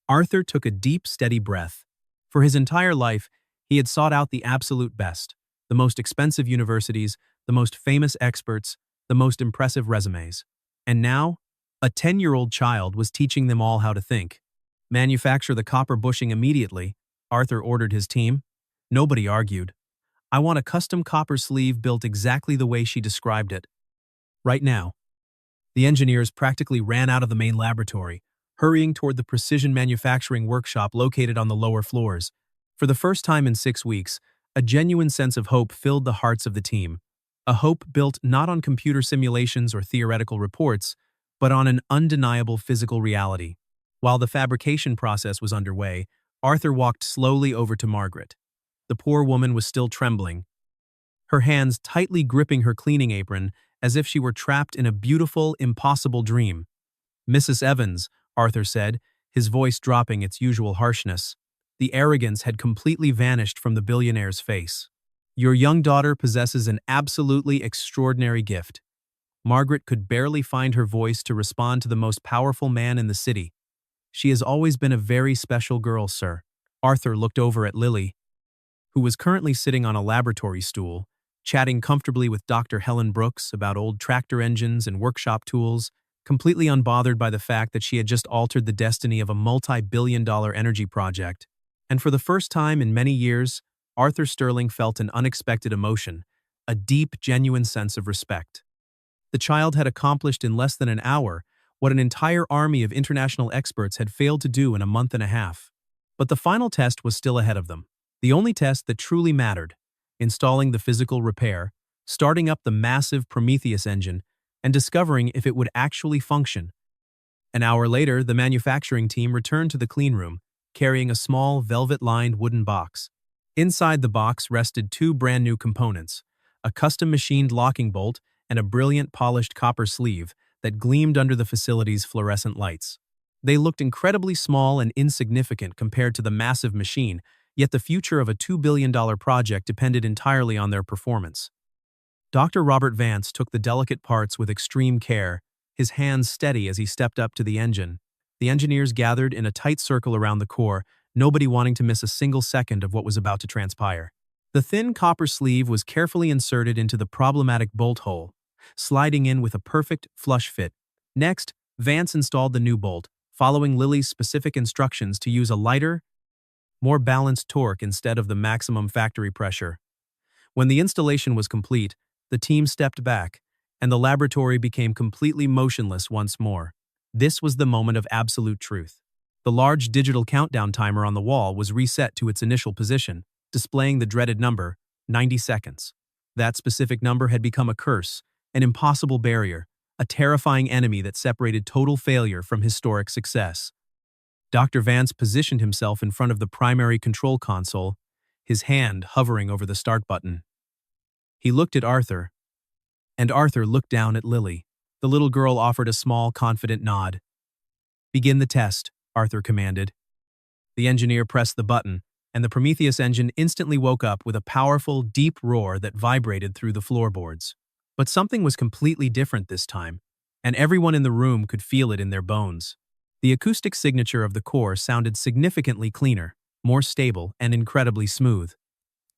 Arthur took a deep, steady breath. For his entire life, he had sought out the absolute best, the most expensive universities, the most famous experts, the most impressive resumes. And now, a 10-year-old child was teaching them all how to think. Manufacture the copper bushing immediately, Arthur ordered his team. Nobody argued. I want a custom copper sleeve built exactly the way she described it. Right now. The engineers practically ran out of the main laboratory, hurrying toward the precision manufacturing workshop located on the lower floors. For the first time in 6 weeks, a genuine sense of hope filled the hearts of the team. A hope built not on computer simulations or theoretical reports, but on an undeniable physical reality. While the fabrication process was underway, Arthur walked slowly over to Margaret. The poor woman was still trembling, her hands tightly gripping her cleaning apron as if she were trapped in a beautiful, impossible dream. Mrs. Evans, Arthur said, his voice dropping its usual harshness. The arrogance had completely vanished from the billionaire's face. Your young daughter possesses an absolutely extraordinary gift. Margaret could barely find her voice to respond to the most powerful man in the city. She has always been a very special girl, sir. Arthur looked over at Lily, who was currently sitting on a laboratory stool, chatting comfortably with Dr. Helen Brooks about old tractor engines and workshop tools, completely unbothered by the fact that she had just altered the destiny of a multi-billion-dollar energy project. And for the first time in many years, Arthur Sterling felt an unexpected emotion, a deep, genuine sense of respect. The child had accomplished in less than an hour what an entire army of international experts had failed to do in a month and a half. But the final test was still ahead of them. The only test that truly mattered: installing the physical repair, starting up the massive Prometheus engine, and discovering if it would actually function. An hour later, the manufacturing team returned to the cleanroom, carrying a small, velvet-lined wooden box. Inside the box rested two brand-new components: a custom-machined locking bolt and a brilliant polished copper sleeve that gleamed under the facility's fluorescent lights. They looked incredibly small and insignificant compared to the massive machine, yet the future of a $2 billion project depended entirely on their performance. Dr. Robert Vance took the delicate parts with extreme care, his hands steady as he stepped up to the engine. The engineers gathered in a tight circle around the core, nobody wanting to miss a single second of what was about to transpire. The thin copper sleeve was carefully inserted into the problematic bolt hole, sliding in with a perfect, flush fit. Next, Vance installed the new bolt, following Lily's specific instructions to use a lighter, more balanced torque instead of the maximum factory pressure. When the installation was complete, the team stepped back, and the laboratory became completely motionless once more. This was the moment of absolute truth. The large digital countdown timer on the wall was reset to its initial position, displaying the dreaded number, 90 seconds. That specific number had become a curse, an impossible barrier, a terrifying enemy that separated total failure from historic success. Dr. Vance positioned himself in front of the primary control console, his hand hovering over the start button. He looked at Arthur, and Arthur looked down at Lily. The little girl offered a small, confident nod. "Begin the test," Arthur commanded. The engineer pressed the button, and the Prometheus engine instantly woke up with a powerful, deep roar that vibrated through the floorboards. But something was completely different this time, and everyone in the room could feel it in their bones. The acoustic signature of the core sounded significantly cleaner, more stable, and incredibly smooth.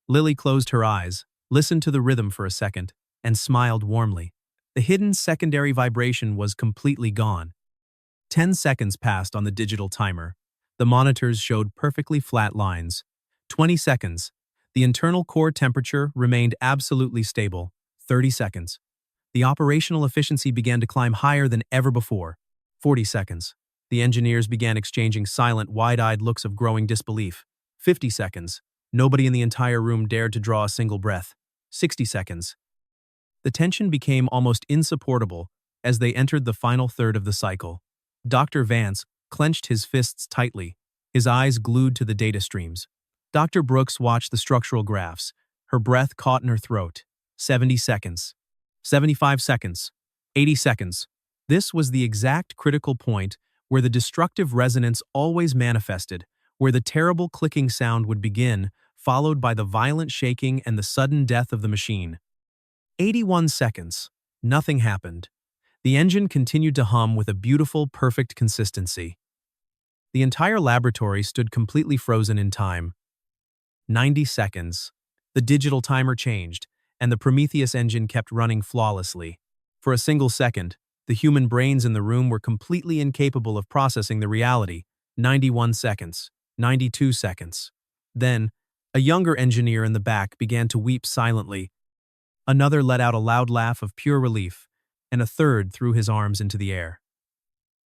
Lily closed her eyes, listened to the rhythm for a second, and smiled warmly. The hidden secondary vibration was completely gone. 10 seconds passed on the digital timer. The monitors showed perfectly flat lines. 20 seconds. The internal core temperature remained absolutely stable. 30 seconds. The operational efficiency began to climb higher than ever before. 40 seconds. The engineers began exchanging silent, wide-eyed looks of growing disbelief. 50 seconds. Nobody in the entire room dared to draw a single breath. 60 seconds. The tension became almost insupportable as they entered the final third of the cycle. Dr. Vance clenched his fists tightly, his eyes glued to the data streams. Dr. Brooks watched the structural graphs, her breath caught in her throat. 70 seconds. 75 seconds. 80 seconds. This was the exact critical point where the destructive resonance always manifested, where the terrible clicking sound would begin, followed by the violent shaking and the sudden death of the machine. 81 seconds. Nothing happened. The engine continued to hum with a beautiful, perfect consistency. The entire laboratory stood completely frozen in time. 90 seconds. The digital timer changed, and the Prometheus engine kept running flawlessly. For a single second, the human brains in the room were completely incapable of processing the reality. 91 seconds. 92 seconds. Then, a younger engineer in the back began to weep silently. Another let out a loud laugh of pure relief, and a third threw his arms into the air.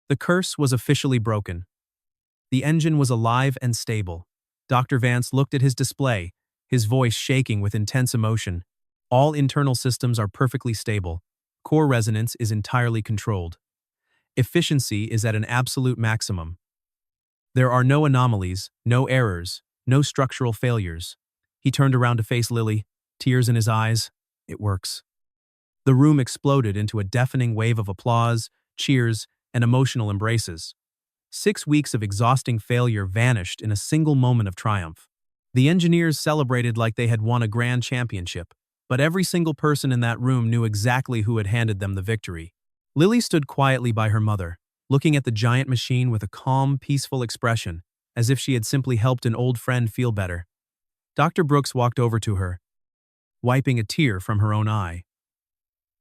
The curse was officially broken. The engine was alive and stable. Dr. Vance looked at his display, his voice shaking with intense emotion. All internal systems are perfectly stable. Core resonance is entirely controlled. Efficiency is at an absolute maximum. There are no anomalies, no errors, no structural failures. He turned around to face Lily, tears in his eyes. It works. The room exploded into a deafening wave of applause, cheers, and emotional embraces. 6 weeks of exhausting failure vanished in a single moment of triumph. The engineers celebrated like they had won a grand championship, but every single person in that room knew exactly who had handed them the victory. Lily stood quietly by her mother, looking at the giant machine with a calm, peaceful expression, as if she had simply helped an old friend feel better. Dr. Brooks walked over to her, wiping a tear from her own eye.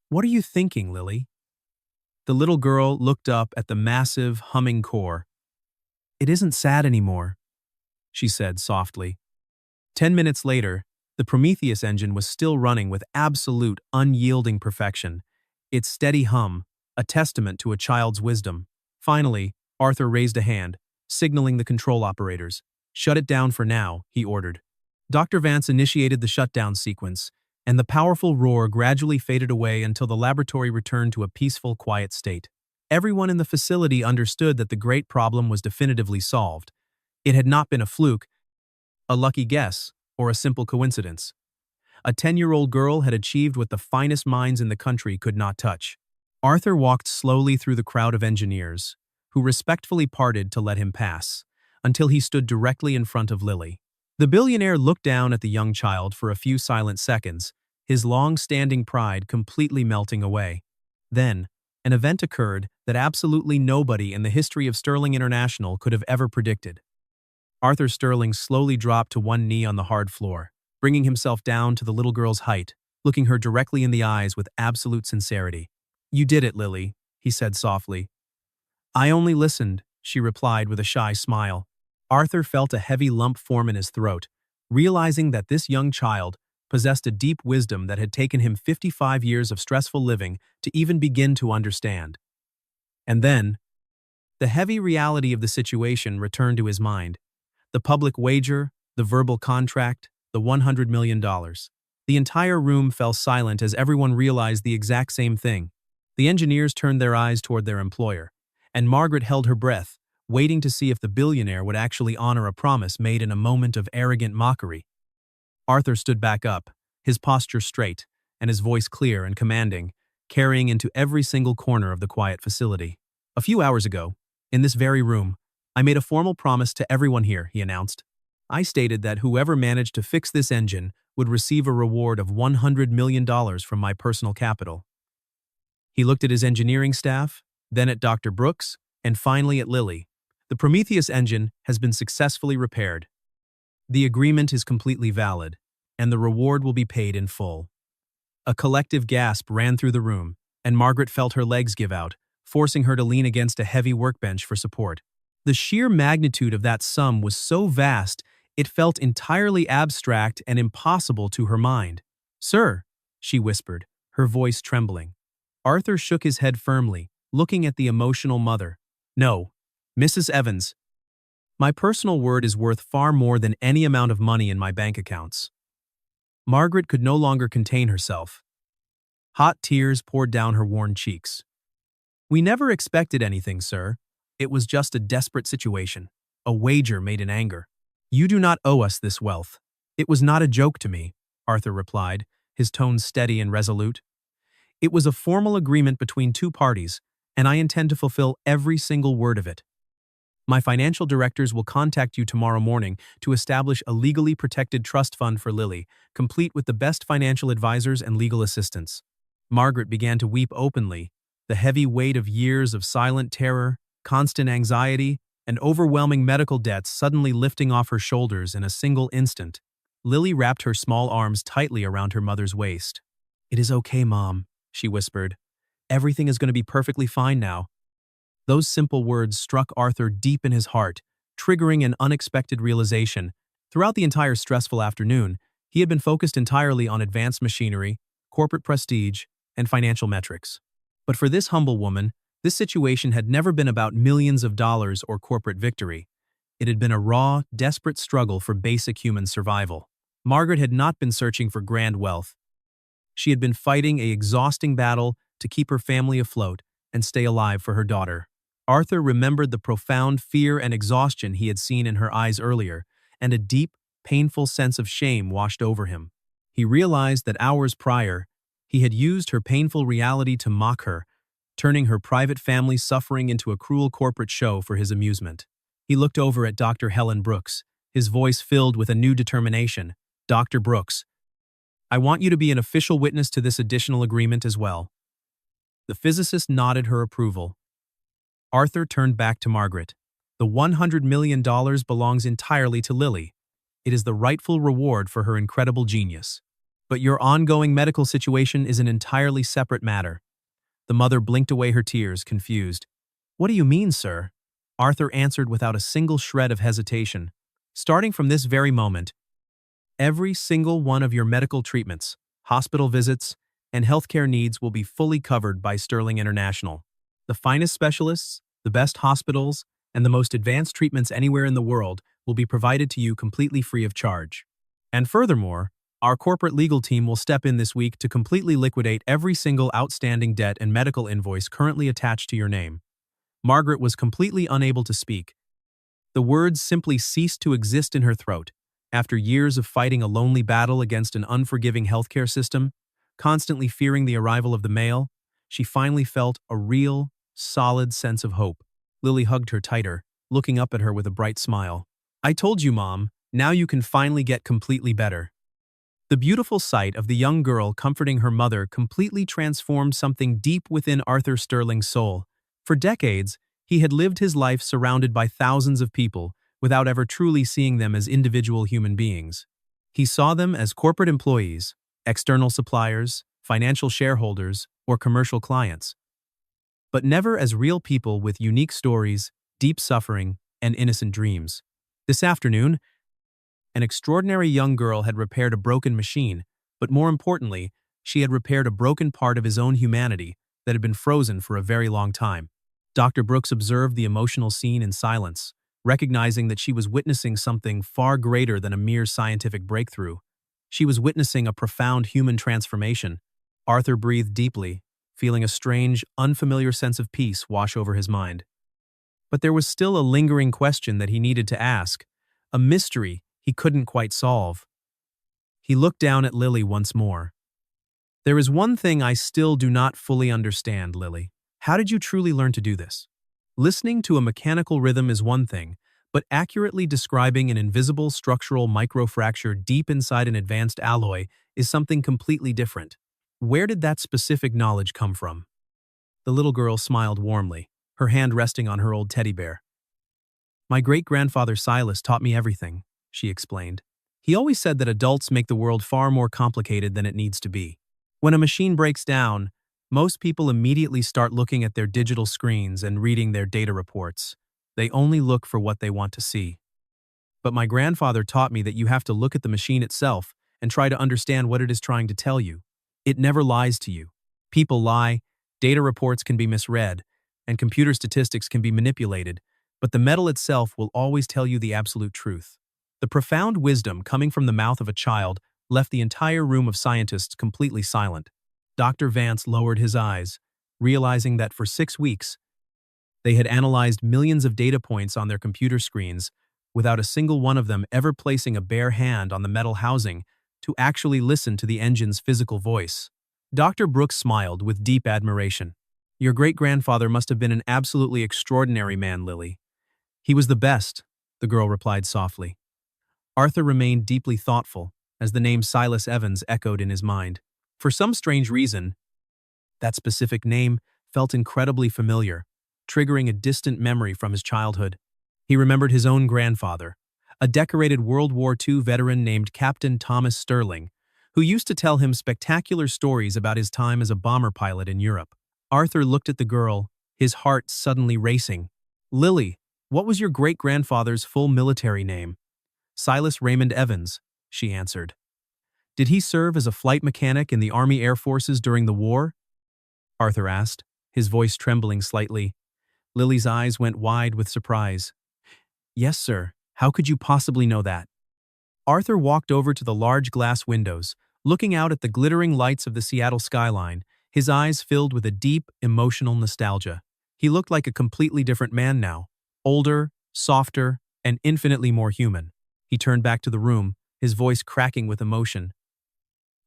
"What are you thinking, Lily?" The little girl looked up at the massive, humming core. "It isn't sad anymore," she said softly. 10 minutes later, the Prometheus engine was still running with absolute, unyielding perfection, its steady hum, a testament to a child's wisdom. Finally, Arthur raised a hand, signaling the control operators. "Shut it down for now," he ordered. Dr. Vance initiated the shutdown sequence, and the powerful roar gradually faded away until the laboratory returned to a peaceful, quiet state. Everyone in the facility understood that the great problem was definitively solved. It had not been a fluke, a lucky guess, or a simple coincidence. A 10-year-old girl had achieved what the finest minds in the country could not touch. Arthur walked slowly through the crowd of engineers, who respectfully parted to let him pass, until he stood directly in front of Lily. The billionaire looked down at the young child for a few silent seconds, his long-standing pride completely melting away. Then, an event occurred that absolutely nobody in the history of Sterling International could have ever predicted. Arthur Sterling slowly dropped to one knee on the hard floor, bringing himself down to the little girl's height, looking her directly in the eyes with absolute sincerity. "You did it, Lily," he said softly. "I only listened," she replied with a shy smile. Arthur felt a heavy lump form in his throat, realizing that this young child possessed a deep wisdom that had taken him 55 years of stressful living to even begin to understand. And then, the heavy reality of the situation returned to his mind. The public wager, the verbal contract, the $100 million. The entire room fell silent as everyone realized the exact same thing. The engineers turned their eyes toward their employer, and Margaret held her breath, waiting to see if the billionaire would actually honor a promise made in a moment of arrogant mockery. Arthur stood back up, his posture straight, and his voice clear and commanding, carrying into every single corner of the quiet facility. "A few hours ago, in this very room, I made a formal promise to everyone here," he announced. "I stated that whoever managed to fix this engine would receive a reward of $100 million from my personal capital." He looked at his engineering staff, then at Dr. Brooks, and finally at Lily. "The Prometheus engine has been successfully repaired. The agreement is completely valid, and the reward will be paid in full." A collective gasp ran through the room, and Margaret felt her legs give out, forcing her to lean against a heavy workbench for support. The sheer magnitude of that sum was so vast, it felt entirely abstract and impossible to her mind. "Sir," she whispered, her voice trembling. Arthur shook his head firmly, looking at the emotional mother. "No, Mrs. Evans. My personal word is worth far more than any amount of money in my bank accounts." Margaret could no longer contain herself. Hot tears poured down her worn cheeks. "We never expected anything, sir. It was just a desperate situation, a wager made in anger. You do not owe us this wealth. It was not a joke to me," Arthur replied, his tone steady and resolute. "It was a formal agreement between two parties, and I intend to fulfill every single word of it. My financial directors will contact you tomorrow morning to establish a legally protected trust fund for Lily, complete with the best financial advisors and legal assistants." Margaret began to weep openly, the heavy weight of years of silent terror, constant anxiety, and overwhelming medical debts suddenly lifting off her shoulders in a single instant. Lily wrapped her small arms tightly around her mother's waist. "It is okay, Mom," she whispered. "Everything is going to be perfectly fine now." Those simple words struck Arthur deep in his heart, triggering an unexpected realization. Throughout the entire stressful afternoon, he had been focused entirely on advanced machinery, corporate prestige, and financial metrics. But for this humble woman, this situation had never been about millions of dollars or corporate victory. It had been a raw, desperate struggle for basic human survival. Margaret had not been searching for grand wealth. She had been fighting an exhausting battle to keep her family afloat and stay alive for her daughter. Arthur remembered the profound fear and exhaustion he had seen in her eyes earlier, and a deep, painful sense of shame washed over him. He realized that hours prior, he had used her painful reality to mock her, turning her private family suffering into a cruel corporate show for his amusement. He looked over at Dr. Helen Brooks, his voice filled with a new determination. "Dr. Brooks, I want you to be an official witness to this additional agreement as well." The physicist nodded her approval. Arthur turned back to Margaret. "The $100 million belongs entirely to Lily. It is the rightful reward for her incredible genius. But your ongoing medical situation is an entirely separate matter." The mother blinked away her tears, confused. "What do you mean, sir?" Arthur answered without a single shred of hesitation. "Starting from this very moment, every single one of your medical treatments, hospital visits, and healthcare needs will be fully covered by Sterling International. The finest specialists, the best hospitals, and the most advanced treatments anywhere in the world will be provided to you completely free of charge. And furthermore, our corporate legal team will step in this week to completely liquidate every single outstanding debt and medical invoice currently attached to your name." Margaret was completely unable to speak. The words simply ceased to exist in her throat. After years of fighting a lonely battle against an unforgiving healthcare system, constantly fearing the arrival of the mail, she finally felt a real, solid sense of hope. Lily hugged her tighter, looking up at her with a bright smile. "I told you, Mom, now you can finally get completely better." The beautiful sight of the young girl comforting her mother completely transformed something deep within Arthur Sterling's soul. For decades, he had lived his life surrounded by thousands of people, without ever truly seeing them as individual human beings. He saw them as corporate employees, external suppliers, financial shareholders, or commercial clients, but never as real people with unique stories, deep suffering, and innocent dreams. This afternoon, an extraordinary young girl had repaired a broken machine, but more importantly, she had repaired a broken part of his own humanity that had been frozen for a very long time. Dr. Brooks observed the emotional scene in silence, recognizing that she was witnessing something far greater than a mere scientific breakthrough. She was witnessing a profound human transformation. Arthur breathed deeply, feeling a strange, unfamiliar sense of peace wash over his mind. But there was still a lingering question that he needed to ask, a mystery he couldn't quite solve. He looked down at Lily once more. "There is one thing I still do not fully understand, Lily. How did you truly learn to do this? Listening to a mechanical rhythm is one thing, but accurately describing an invisible structural microfracture deep inside an advanced alloy is something completely different. Where did that specific knowledge come from?" The little girl smiled warmly, her hand resting on her old teddy bear. "My great-grandfather Silas taught me everything," she explained. "He always said that adults make the world far more complicated than it needs to be. When a machine breaks down, most people immediately start looking at their digital screens and reading their data reports. They only look for what they want to see. But my grandfather taught me that you have to look at the machine itself and try to understand what it is trying to tell you. It never lies to you. People lie, data reports can be misread, and computer statistics can be manipulated, but the metal itself will always tell you the absolute truth." The profound wisdom coming from the mouth of a child left the entire room of scientists completely silent. Dr. Vance lowered his eyes, realizing that for 6 weeks, they had analyzed millions of data points on their computer screens without a single one of them ever placing a bare hand on the metal housing to actually listen to the engine's physical voice. Dr. Brooks smiled with deep admiration. "Your great-grandfather must have been an absolutely extraordinary man, Lily." "He was the best," the girl replied softly. Arthur remained deeply thoughtful as the name Silas Evans echoed in his mind. For some strange reason, that specific name felt incredibly familiar, triggering a distant memory from his childhood. He remembered his own grandfather, a decorated World War II veteran named Captain Thomas Sterling, who used to tell him spectacular stories about his time as a bomber pilot in Europe. Arthur looked at the girl, his heart suddenly racing. "Lily, what was your great-grandfather's full military name?" "Silas Raymond Evans," she answered. "Did he serve as a flight mechanic in the Army Air Forces during the war?" Arthur asked, his voice trembling slightly. Lily's eyes went wide with surprise. "Yes, sir. How could you possibly know that?" Arthur walked over to the large glass windows, looking out at the glittering lights of the Seattle skyline, his eyes filled with a deep, emotional nostalgia. He looked like a completely different man now, older, softer, and infinitely more human. He turned back to the room, his voice cracking with emotion.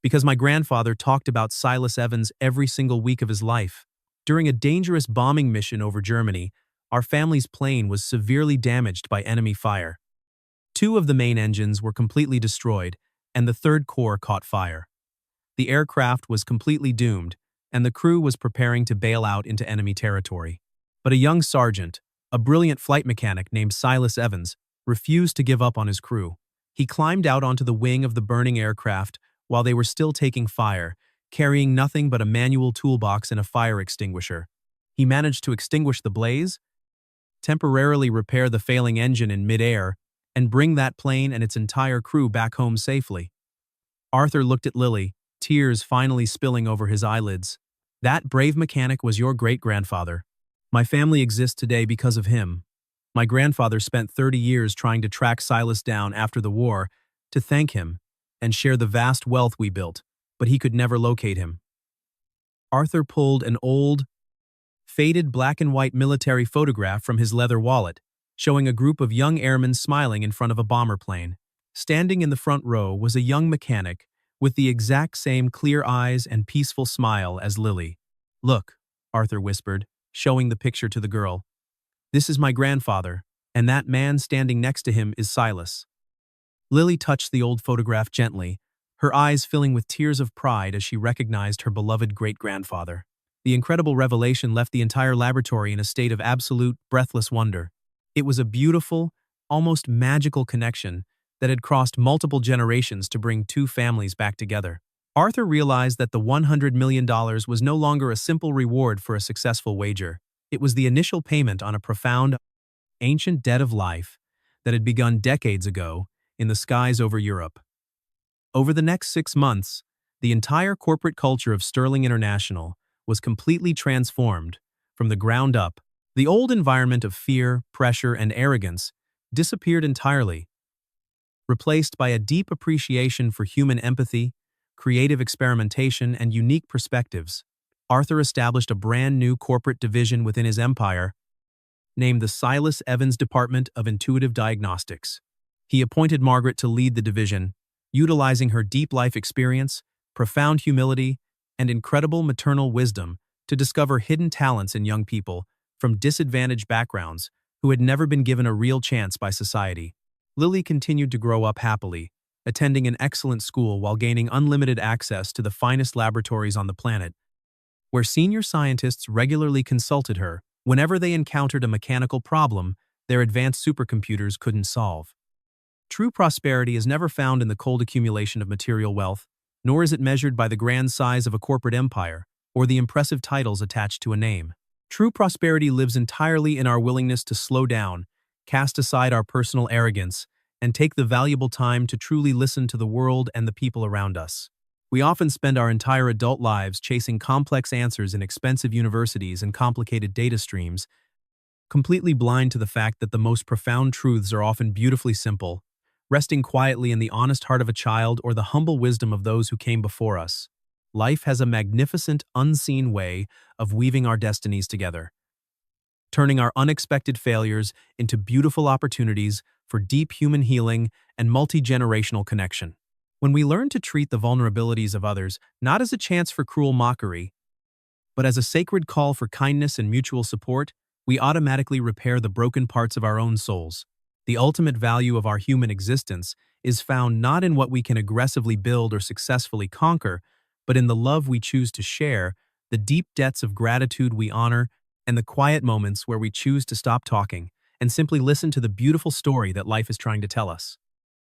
"Because my grandfather talked about Silas Evans every single week of his life. During a dangerous bombing mission over Germany, our family's plane was severely damaged by enemy fire. 2 of the main engines were completely destroyed, and the third core caught fire. The aircraft was completely doomed, and the crew was preparing to bail out into enemy territory. But a young sergeant, a brilliant flight mechanic named Silas Evans, refused to give up on his crew. He climbed out onto the wing of the burning aircraft while they were still taking fire, carrying nothing but a manual toolbox and a fire extinguisher. He managed to extinguish the blaze, temporarily repair the failing engine in midair, and bring that plane and its entire crew back home safely." Arthur looked at Lily, tears finally spilling over his eyelids. "That brave mechanic was your great-grandfather. My family exists today because of him. My grandfather spent 30 years trying to track Silas down after the war to thank him and share the vast wealth we built, but he could never locate him." Arthur pulled an old, faded black-and-white military photograph from his leather wallet, showing a group of young airmen smiling in front of a bomber plane. Standing in the front row was a young mechanic with the exact same clear eyes and peaceful smile as Lily. "Look," Arthur whispered, showing the picture to the girl. "This is my grandfather, and that man standing next to him is Silas." Lily touched the old photograph gently, her eyes filling with tears of pride as she recognized her beloved great-grandfather. The incredible revelation left the entire laboratory in a state of absolute, breathless wonder. It was a beautiful, almost magical connection that had crossed multiple generations to bring two families back together. Arthur realized that the $100 million was no longer a simple reward for a successful wager. It was the initial payment on a profound, ancient debt of life that had begun decades ago in the skies over Europe. Over the next 6 months, the entire corporate culture of Sterling International was completely transformed from the ground up. The old environment of fear, pressure, and arrogance disappeared entirely, replaced by a deep appreciation for human empathy, creative experimentation, and unique perspectives. Arthur established a brand new corporate division within his empire, named the Silas Evans Department of Intuitive Diagnostics. He appointed Margaret to lead the division, utilizing her deep life experience, profound humility, and incredible maternal wisdom to discover hidden talents in young people from disadvantaged backgrounds who had never been given a real chance by society. Lily continued to grow up happily, attending an excellent school while gaining unlimited access to the finest laboratories on the planet, where senior scientists regularly consulted her whenever they encountered a mechanical problem their advanced supercomputers couldn't solve. True prosperity is never found in the cold accumulation of material wealth, nor is it measured by the grand size of a corporate empire or the impressive titles attached to a name. True prosperity lives entirely in our willingness to slow down, cast aside our personal arrogance, and take the valuable time to truly listen to the world and the people around us. We often spend our entire adult lives chasing complex answers in expensive universities and complicated data streams, completely blind to the fact that the most profound truths are often beautifully simple, resting quietly in the honest heart of a child or the humble wisdom of those who came before us. Life has a magnificent, unseen way of weaving our destinies together, turning our unexpected failures into beautiful opportunities for deep human healing and multi-generational connection. When we learn to treat the vulnerabilities of others not as a chance for cruel mockery, but as a sacred call for kindness and mutual support, we automatically repair the broken parts of our own souls. The ultimate value of our human existence is found not in what we can aggressively build or successfully conquer, but in the love we choose to share, the deep debts of gratitude we honor, and the quiet moments where we choose to stop talking and simply listen to the beautiful story that life is trying to tell us.